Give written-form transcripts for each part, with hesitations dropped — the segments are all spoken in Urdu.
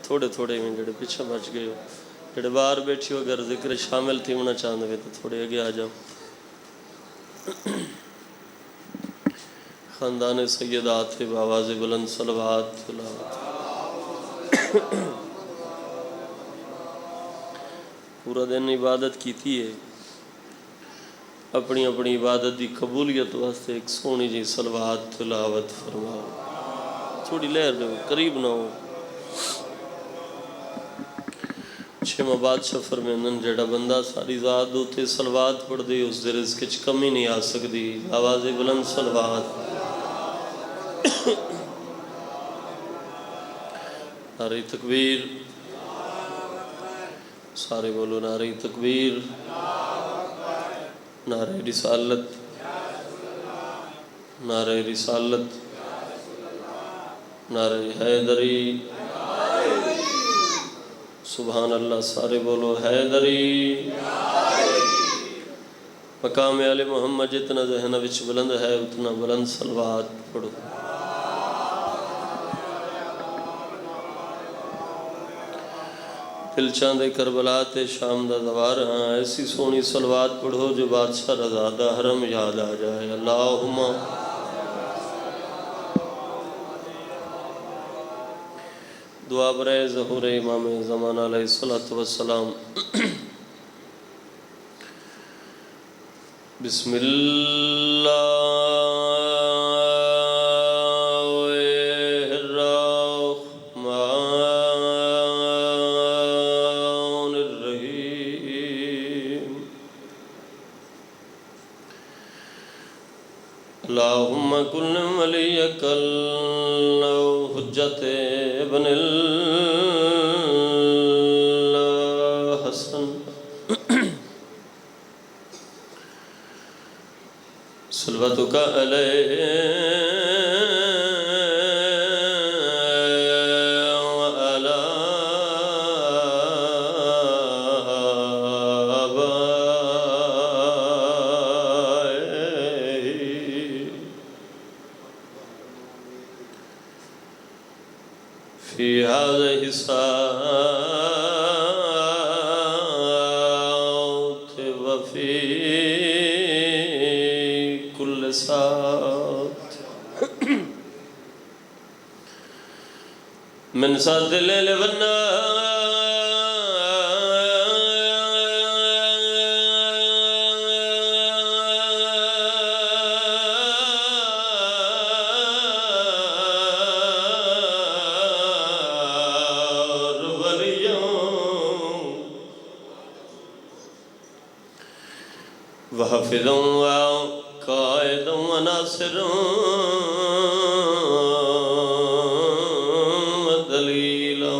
تھوڑے تھوڑے میں جڑے پیچھے بچ گئے ہو، جڑے باہر بیٹھی ہو، اگر ذکر شامل تھی ہونا چاہتے ہوئے تو تھوڑے آگے آ جاؤ۔ خاندان سیدات بآواز بلند صلوات تلاوت۔ پورا دن عبادت کیتی ہے، اپنی اپنی عبادت دی قبولیت واسطے ایک سونی جی صلوات تلاوت فرماؤ۔ تھوڑی لہر دو، قریب نہ ہو۔ چھما بادشاہ فرمیندن جڑا بندہ ساری ذات دوتے صلوات پڑھ دے اس دے رزق وچ کمی نہیں آ سکدی۔ آواز بلند صلوات۔ نعرہ تکبیر، سارے بولو نعرہ تکبیر، نعرہ رسالت، نعرہ رسالت، نعرہ حیدری، سبحان اللہ، سارے بولو حیدری۔ مقام آل محمد جتنا ذہن وچ بلند ہے اتنا بلند صلوات پڑھو۔ دل چاندے کربلا تے شام دا دوار ہاں، ایسی سونی صلوات پڑھو جو بادشاہ رضا دا حرم یاد آ جائے۔ اللہم دعا برائے ظہور امام زمان علیہ السلام۔ بسم اللہ الرحمن الرحیم۔ اللہم کن ولیک الحجت ابن الحسن صلواتک علیہ وعلی آبائہ فی هذه الساعة وفي كل ساعة من ساعة الليل والنهار واليوم وحفظا وقائدا وناصرا ودليلا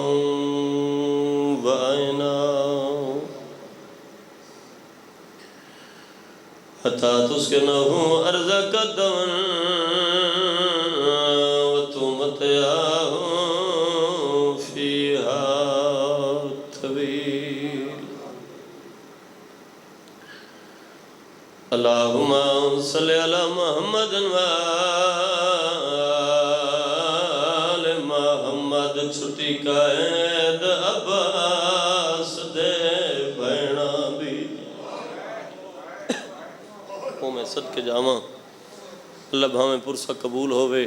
وعينا حتى تسكنه أرضك دوما وتمتعه فيها طويل۔ اللہم صلی علی محمد وآل محمد۔ چھٹی قائد عباس دے بھینا بھی او میں صدقے جاواں، اللہ بھامیں پرسہ قبول ہوئے،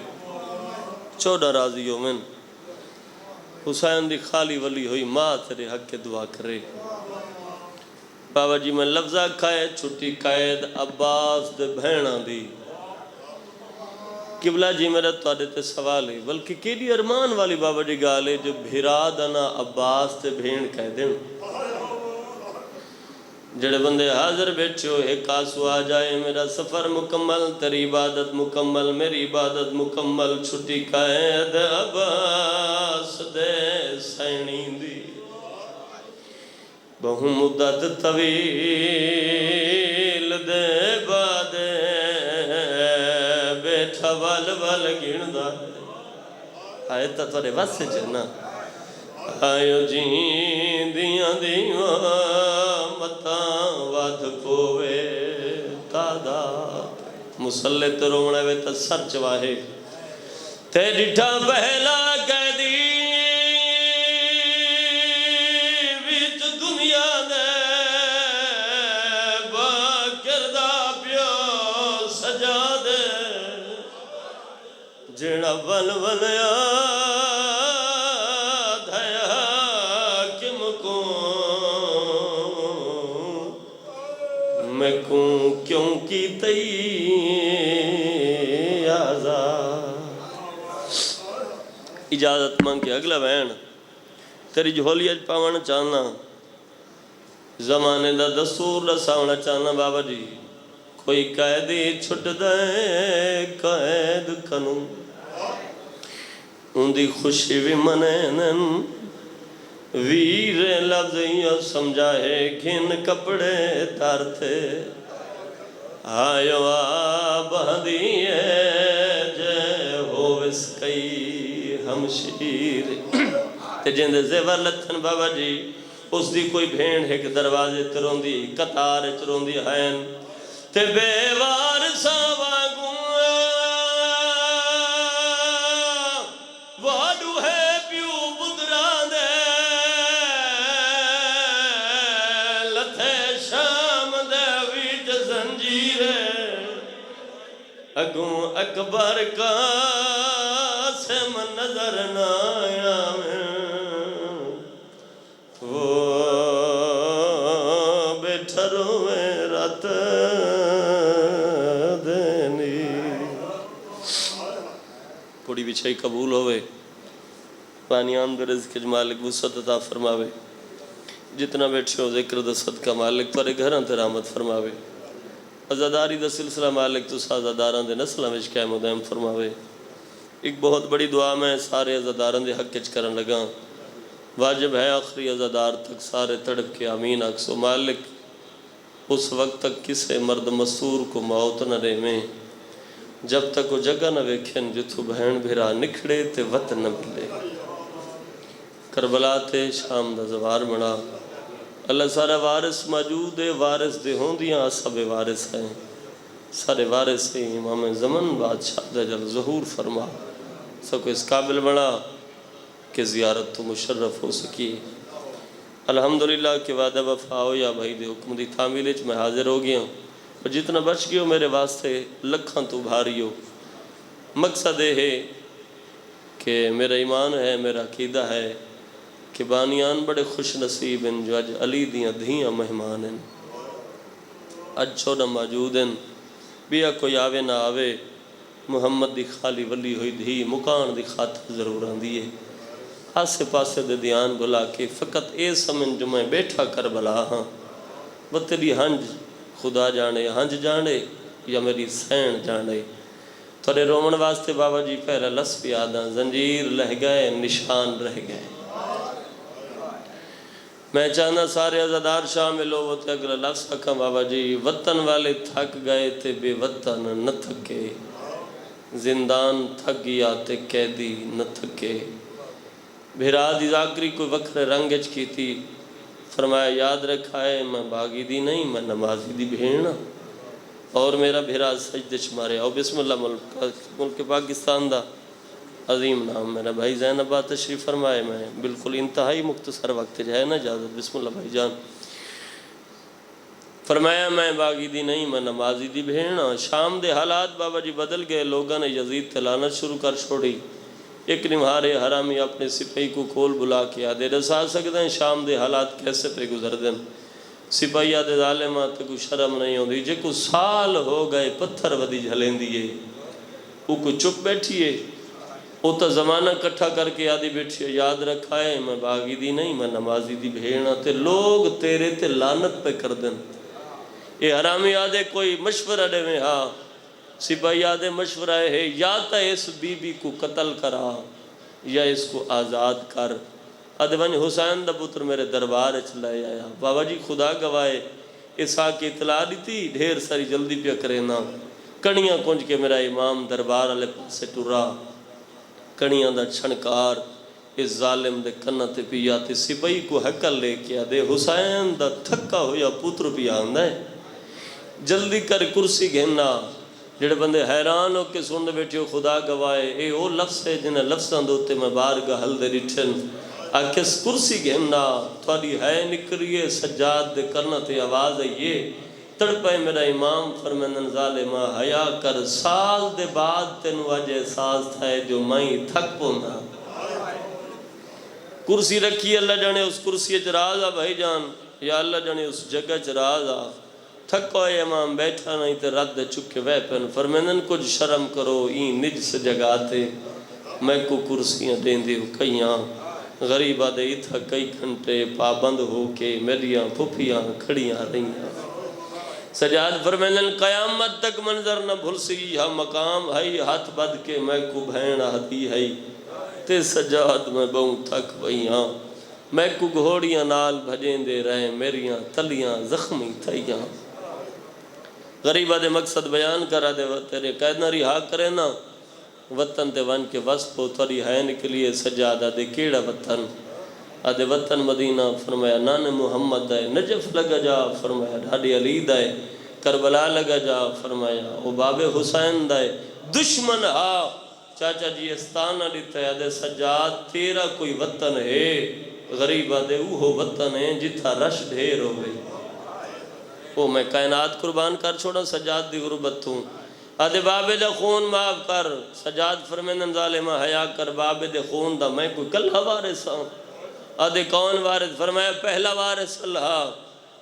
14 راضی ہومن۔ حسین دی خالی ولی ہوئی ماں تیرے حق کے دعا کرے۔ بابا جی میں لفظہ کھائے چھٹی قائد عباس دے بھینا دی۔ قبلہ جی میرا توڑے تے سوال ہے، بلکہ کیلی ارمان والی بابا جی گالے جو بھیرا دنا عباس تے بھین کہہ دیں۔ جڑے بندے حاضر بیٹھے ہو ایک آنسو آ جائے، میرا سفر مکمل، تیری عبادت مکمل، میری عبادت مکمل۔ چھٹی قائد عباس دے سینی دی بہو مدت طویل دے بعد بیٹھا وال وال گھندا آئے تا تورے واسے جنا آئیو جین دیاں دیواں متاں واد پوے تعداد مسلط رونے وے تا سر چواہے تے ڈٹھا پہلا قیدی کی تئی آزاد اجازت مانگ کے اگلا بہن تیری جھولی اج پاون چاہنا زمانے دا دستور رساونا چاہنا بابا جی کوئی قیدی چھٹ دے قید کنوں ان دی خوشی بھی منینن ویر لفظیوں سمجھائے گھن کپڑے تارتے آئیو آبادیے جے ہووس کئی ہمشیر تے جندے زیور لتھن بابا جی اس دی کوئی بھین ایک دروازے ترون دی قطار ترون دی ہین تے بے وارسا واگوں واڈو ہے پیو بدران دے لتھے شام دے ویٹ زنجیرے اگوں اکبر قاسم نظر نہ آیا میں وہ بیٹھا روے رات دینی پوڑی بچھائی قبول ہوئے پانیان دے رزق مالک وسعت عطا فرماوے جتنا بیٹھے ہو ذکر دا صدقہ مالک پر گھران تے رحمت فرماوے عزاداری دا سلسلہ مالک تو سازاداران دے نسلہ میں قائم و دائم فرماوے ایک بہت بڑی دعا میں سارے عزاداران دے حق کرن لگا واجب ہے آخری عزادار تک سارے تڑپ کے آمین اکسو مالک اس وقت تک کسے مرد مسور کو موت نہ رے میں جب تک وہ جگہ نہ ویکھن جتو بہن بھیرا نکھڑے تے وطن نہ ملے کربلا تے شام دا زوار بنا اللہ سارا وارث موجود ہے وارث دے ہوں دیاں سب وارث ہیں سارے وارث ہیں امام زمن بادشاہ دا جل ظہور فرما سب کو اس قابل بنا کہ زیارت تو مشرف ہو سکی الحمدللہ کہ وعدہ وفا ہو یا بھائی دے حکم دی تعمیل میں حاضر ہو گیا ہوں اور جتنا بچ گیا ہو میرے واسطے لکھاں تو بھاری ہو مقصد ہے کہ میرا ایمان ہے میرا عقیدہ ہے کہ بانیان بڑے خوش نصیب ہیں جو اج علی دیاں دھیاں مہمان ہیں اج چھوڑا موجود ہیں بیا کوئی آوے نہ آوے محمد دی خالی ولی ہوئی دھی مکان دی خاطر ضرور آن دیئے آسے پاسے دے دیان بلا کے فقط اے سمن جو میں بیٹھا کر بلا ہاں وہ تیری ہنج خدا جانے ہنج جانے یا میری سین جانے تھوڑے رومن واسطے بابا جی پہلا لس پی آدھاں زنجیر لہ گئے نشان رہ گئے میں چاہنا سارے عزادار شامل ہو وہ تے اگلا لفظ رکھا بابا جی وطن والے تھک گئے تے بے وطن نہ تھکے زندان تھک گیا تے قیدی نہ تھکے بھیرا دی ذاکری کوئی وکر رنگج کی تھی فرمایا یاد رکھا ہے میں باغی دی نہیں میں نمازی دی بھیڑ اور میرا بھیرا سجدش مارے اور بسم اللہ ملک پاکستان دا عظیم نام میرا بھائی زین آباد تشریف فرمائے میں بالکل انتہائی مختصر وقت ہے نا اجازت بسم اللہ بھائی جان فرمایا میں باغی دی نہیں میں نمازی دی بھیڑا شام دے حالات بابا جی بدل گئے لوگاں نے یزید تلانت شروع کر چھوڑی ایک نمہارے حرامی اپنے سپاہی کو کھول بلا کے آدھے رسا سکتے ہیں شام دے حالات کیسے پہ گزر دیں سپاہی آدھے ظالمہ تے کو شرم نہیں ہوں دی جے کو سال ہو گئے پتھر ودی جھلیں دیئے وہ کو چپ بیٹھیے وہ تا زمانہ کٹھا کر کے آدھی بیٹھیے یاد رکھا ہے میں باغی دی نہیں میں نمازی دی بھیڑا تے لوگ تیرے تے لعنت پہ کر دیں یہ حرامی آدھے کوئی مشورہ دے میں ہاں سپاہی آدھے مشورہ ہے یا تا اس بی بی کو قتل کرا یا اس کو آزاد کر آدھے ونج حسین دا پتر میرے دربار چلائے آیا بابا جی خدا گوائے اس آ کی اطلاع دی تھی ڈھیر ساری جلدی پہ کرینا کڑیاں کنج کے میرا امام دربار علیہ پاسے ٹورا کڑیاں دا چھنکار اس ظالم دے کنت پیا تے سپاہی کو حقل لے کے آدھے حسین دا تھکا ہویا پتر پیا آندہ ہے جلدی کر کرسی گھننا جڑے بندے حیران ہو کے سن بیٹھے ہو خدا گوائے اے او لفظ ہے جنہیں لفظاں دوتے میں بارگاہ حل دے ریٹھن آکس کرسی گھننا تھوڑی ہے نکریے سجاد دے کرنا تے آواز ہے یہ تڑپے میرا امام فرمینن ظالمہ حیا کر سال دے بعد تینو آجے احساس تھا ہے جو میں تھک پوندا کرسی رکھی اللہ جانے اس کرسی چرازا بھائی جان یا اللہ جانے اس جگہ چرازا تھکو امام بیٹھا نہیں تے رد چکے وے پن فرمیندن کچھ شرم کرو این نجس جگہ تے میں کو کرسیاں دین دیو کئیاں غریبہ دے اتھا کئی گھنٹے پابند ہو کے میریاں پھپیاں کھڑیاں رہیاں سجاد فرمیندن قیامت تک منظر نہ بھول سی ہا مقام ہے ہاتھ بد کے میں کو بھین آتی ہے تے سجاد میں بہوں تھک ویاں میں کو گھوڑیاں نال بھجیں دے رہے میریاں تلیاں زخمی تھیاں غریبہ دے مقصد بیان کرا دے تیرے قید نہ رہا کرے نا وطن تے ون کے وصف ہو تری ہے نکلیے سجادہ دے کیڑا وطن آدھے وطن مدینہ فرمایا نان محمد دائے نجف لگا جا فرمایا ڈھاڈی علی دائے کربلا لگا جا فرمایا او باب حسین دائے دشمن ہا چاچا جی استانہ دیتا ہے آدھے سجاد تیرا کوئی وطن ہے غریبہ دے اوہو وطن ہے جتھا رش ڈھیر ہو گئی وہ میں کائنات قربان کر چھوڑا سجاد دی غربت ہوں آدھے بابے دے خون معاف کر سجاد فرمیندن ظالمہ حیا کر بابے دے خون دا میں کوئی کلہ وارث ہوں آدھے کون وارث فرمایا پہلا وارث اللہ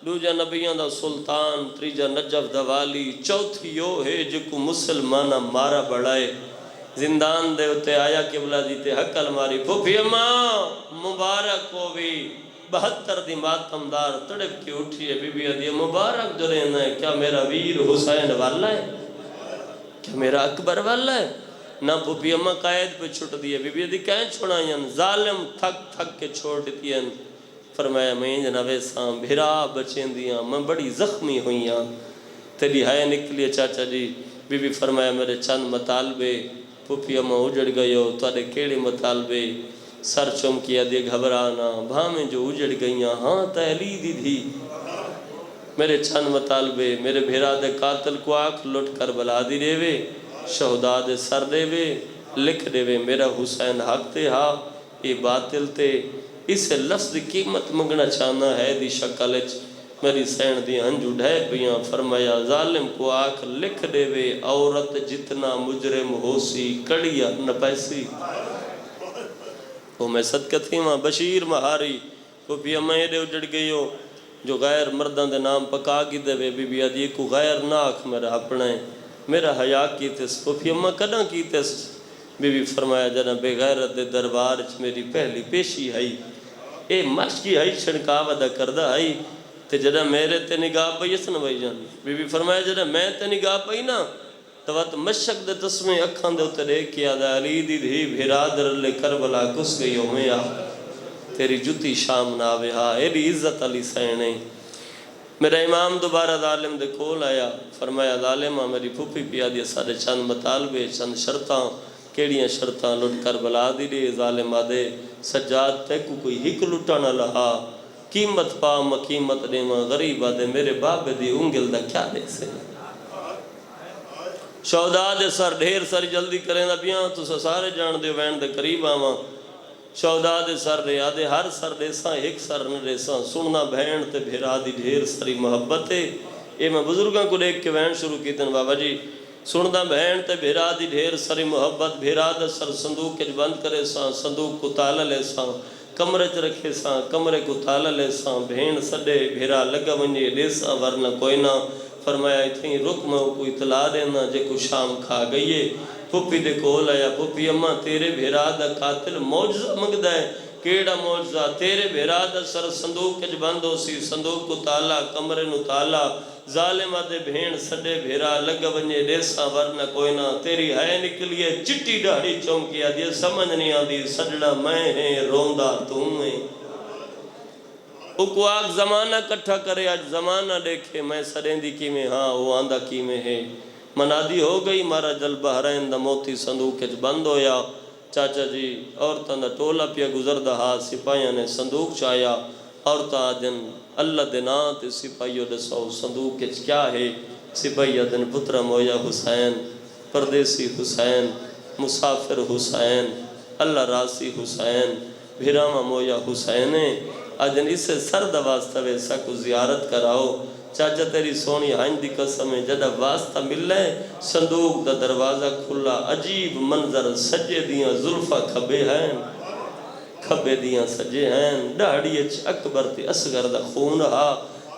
دوجا نبیان دا سلطان تریجا نجف دا والی چوتھی یو ہے جو کو مسلمانہ مارا بڑھائے زندان دے ہوتے آیا قبلہ دیتے حقل ماری پھوپی اماں مبارک ہو بھی 72 دی ماتمدار تڑپ کی اٹھی ہے بی بی ادھی مبارک جو رہنا ہے کیا میرا ویر حسین والا ہے کیا میرا اکبر والا ہے نہ پھوپی اماں قائد پہ چھٹ دیئے بی بی ادھی کہیں چھوڑائیں ظالم تھک تھک کے چھوڑ دیتی ہیں فرمایا میں جنوے ساں بھرا بچیں دیاں میں بڑی زخمی ہوئیاں تیری ہائے نکلیے چاچا جی بی بی فرمایا میرے چند مطالبے پھوپی اماں اجڑ گئے ہو تارے کیڑے مطالبے سر چمکیا دے گھبرانا بھامیں جو اجڑ گئیاں ہاں تحلی دی تھی میرے چند مطالبے میرے بھیرا دے قاتل کو آنکھ لٹ کر بلا دی رے وے شہداء دے سر دے وے لکھ دے وے میرا حسین حق تے ہاں یہ باطل تے اسے لفظ قیمت منگنا چاہنا ہے دی شکلچ میری سین دی ہنجو ڈھے پیاں فرمایا ظالم کو آنکھ لکھ دے وے عورت جتنا مجرم ہو سی کڑیا نہ پیسی وہ میں صدقہ تھی ماں بشیر مہاری وہ بھی امیں دے اجڑ گئی ہو جو غیر مردان دے نام پکا کی دے بی بی آدھی کو غیر ناک میرا اپنے میرا حیاء کی تیس وہ بھی امیں کداں کی تیس بی بی فرمایا جنا بے غیرت دے دربار میری پہلی پیشی ہے اے مشکی ہے چھڑکاو ادا کردہ ہے تے جنا میرے تے نگاہ پئی اس نہ بھائی جان بی بی فرمایا جنا میں تے نگاہ پئی نا تو وقت مشک دے تسمیں اکھاں دے اتر ایک کیا دا علی دی دھی بھرادر لے کربلا کس گئی ہو میں تیری جتی شام ناوے ہاں ایڈی عزت علی سینے میرا امام دوبارہ ظالم دے کول آیا فرمایا ظالمہ میری پھوپی پیا دیا سارے چند مطالبے چند شرطاں کیڑیاں شرطاں لٹ کر بلا دی دے ظالم آدھے سجاد تے کو کوئی ہک لٹا نہ لہا قیمت پا مقیمت دے ماں غریب آدھے میرے باب دی انگل دا کیا دے سے شہداء دے سر ڈھیر ساری جلدی کریں دا بیاں تو سارے جان دے وین دے قریب آواں شہداء دے سر دے آدھے ہر سر دے ساں ایک سر نہ دے ساں سننا بہن تے بھیرا دی ڈھیر ساری محبت ہے اے میں بزرگاں کو دیکھ کے وین شروع کی تن بابا جی سننا بہن تے بھیرا دی ڈھیر ساری محبت بھیرا دے سر صندوق کے بند کرے ساں صندوق کو تالا لے ساں کمرے چ رکھے ساں کمرے کو تالا لے ساں بہن سڈے بھیرا لگا ونجے دے ساں ورنہ کوئی نہ فرمایا اتنی رک میں کو اطلاع دینا جے کو شام کھا گئیے پھوپی دے کول آیا پھوپی اماں تیرے بھیرا دا قاتل معجزہ منگدا ہے کیڑا معجزہ تیرے بھیرا دا سر صندوق کچ بند ہو سی صندوق کو تالا کمرے نو تالا ظالمہ دے بھین سڈے بھیرا لگ ونجے دیسا ورنہ کوئی نہ تیری ہے نکلیے چٹی ڈاڑی چونکی آدھی سمجھ نہیں آدھی سجڑا میں ہیں روندہ تم ہیں اکواک زمانہ کٹھا کرے آج زمانہ دیکھے میں سریندی کی میں ہاں وہ آندہ کی میں ہے منادی ہو گئی مارا جل بحرین دا موتی صندوق کچ بند ہویا چاچا جی عورتاں دا ٹولا پیا گزردہ ہاں سپاہیاں نے صندوق چایا عورتاں دن اللہ دناں تے سپاہیوں دے سو صندوق کچ کیا ہے سپاہیہ دن پترہ مویا حسین پردیسی حسین مسافر حسین اللہ راسی حسین بھیرامہ مویا حسین آجن اس سے سرد واسطہ ویسا کو زیارت کراؤ چاچا تیری سونی ہائن دی قسم جدہ واسطہ مل لے صندوق دا دروازہ کھلا عجیب منظر سجے دیاں ظلفہ کھبے ہیں کھبے دیاں سجے ہیں ڈاڑی اکبر تے اصغر دا خون ہا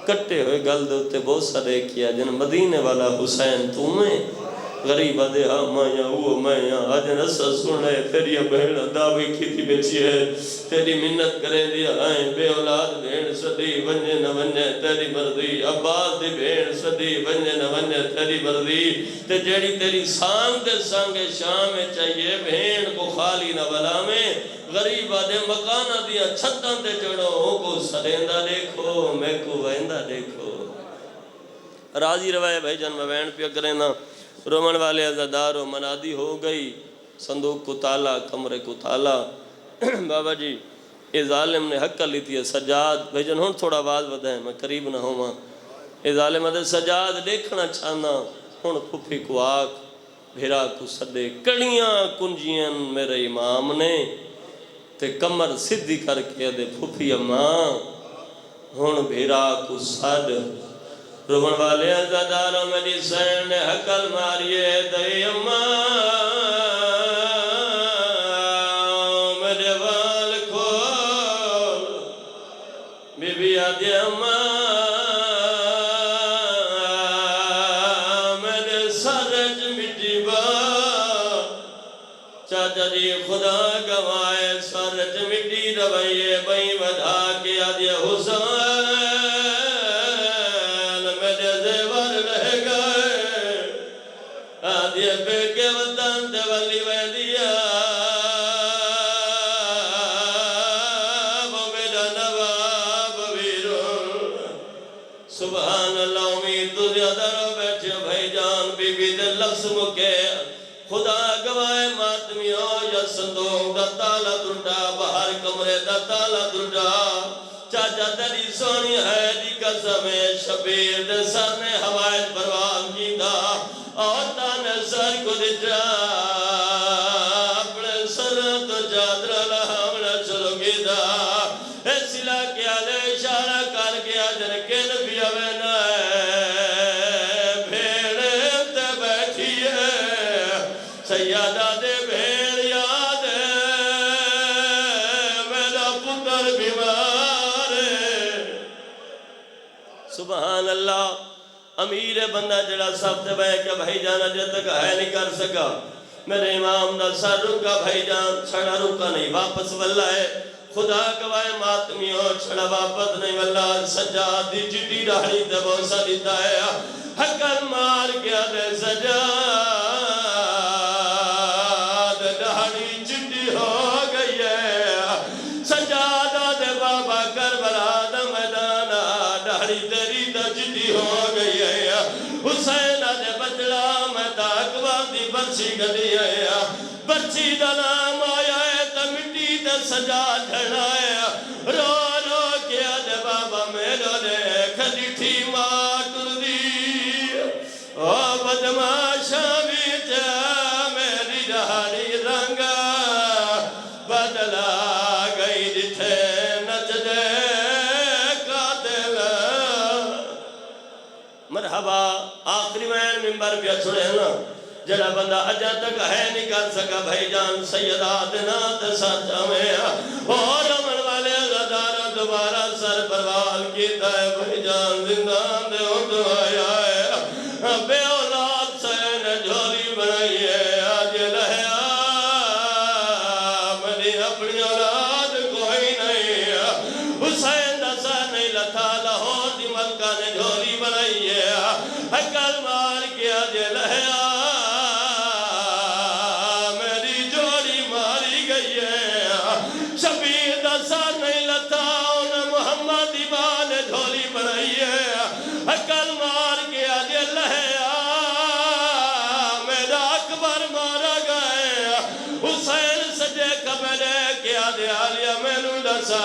کٹے ہوئے گل دے اتے بہت سارے کیا جن مدینے والا حسین تمہیں غریب دے ہاں مایا وہ مایا آج نسا سنے تیری بہن دعوی کی تھی بیچی ہے تیری منت کریں دیا آئیں بے اولاد بہن صدی ونجے نہ ونجے تیری مرضی عباس دی بہن صدی ونجے نہ ونجے تیری مرضی تے جیڑی تیری سانگ دے سانگ شام میں چاہیے بہن کو خالی نہ بلا میں غریب دے مکانہ دیا چھتاں تے جڑو کو سریندہ دیکھو میں کو ویندہ دیکھو راضی روائے بھائی جان میں بہن پیا کریں نا رومن والے عزادار و منادی ہو گئی صندوق کو تالا کمرے کو تالا بابا جی اے ظالم نے حق کر لی تھی سجاد بھائی جان ہون تھوڑا آواز بدائیں میں قریب نہ ہوں ماں اے ظالم نے سجاد دیکھنا چاہنا ہون پھپی کو آکھ بھیرا کو سدے کڑیاں کنجیاں میرے امام نے تے کمر صدی کر کے دے پھپی اماں ہون بھیرا کو سد رومن والے عزاداروں میں دی سین نے حقل ماریے دے اماں میرے وال کھول بی بی آدھے اماں میرے سرج مٹی با چاچا جی خدا گوائے سرج مٹی روائے بھئی ودھا کے آدھے حسین سبحان اللہ امید تو زیادہ رو بیٹھے بھائی جان بی بی دے لفظ مکے خدا گوائے ماتمیوں یا صندوق دا تالا درڈا باہر کمرے دا تالا درڈا چاچا تیری سونی ہے دی قسم شبیر دے سر نے ہوائج پروان کی دا اور تانے سر کو دجا اپنے سر تو جادر لہمنا چلو گی دا اے سلا کیا لے اشارہ کر گیا جن کے نبی اوینا ہے بھیڑے تے بیٹھی ہے سیادہ دے بھیڑ یاد ہے میرا پتر بیمار ہے سبحان اللہ امیر بندہ جڑا سب تے بے کہ بھائی جانا جب تک ہے نہیں کر سکا میرے امام دا سر رکا بھائی جان چھڑا رکا نہیں واپس واللہ ہے خدا گوائے ماتمیوں چھڑا واپس نہیں واللہ سجاد دی جٹی رہی دے بوسا دیتا ہے حقل مار گیا دے سجاد دہڑی جٹی ہو گئی ہے سجادہ دے بابا کربلا دا میدانا دہڑی تیری دا جٹی ہو گئی ہے حسین دے بچڑا میں تاکوان دی برچی گلی ہے برچی دا نام آیا ہے تا مٹی دا سجا جھڑا ہے رو رو کیا دے بابا میرو نے کھلیٹھی ماٹر دی او بدماشا بیچا میری دہاڑی رنگا بدلا گئی جتھے نچ دے قاتل مرحبا آخری میں ممبر پہ چھوڑے نا جڑا بندہ اجا تک ہے نہیں کر سکا بھائی جان سیدات نات ساتھ میں اور امن والے غدارہ دوبارہ سر پروال کیتا ہے بھائی جان زندان دے اٹھو آیا ہے بے اولاد سین جھولی بنائی ہے آج لہیا میری اپنی اولاد کوئی نہیں حسین دا سر نہیں لتھا لاہور دی ملکہ نے جھولی بنائی ہے حقل مار کے آج لہیا شبیر دا سار نہیں لتا انہیں محمد ایمان دھولی بنائی ہے حقل مار کے آج لہیا میرا اکبر مارا گئے حسین سجے قبلے کے آج آلیا میں نو دسا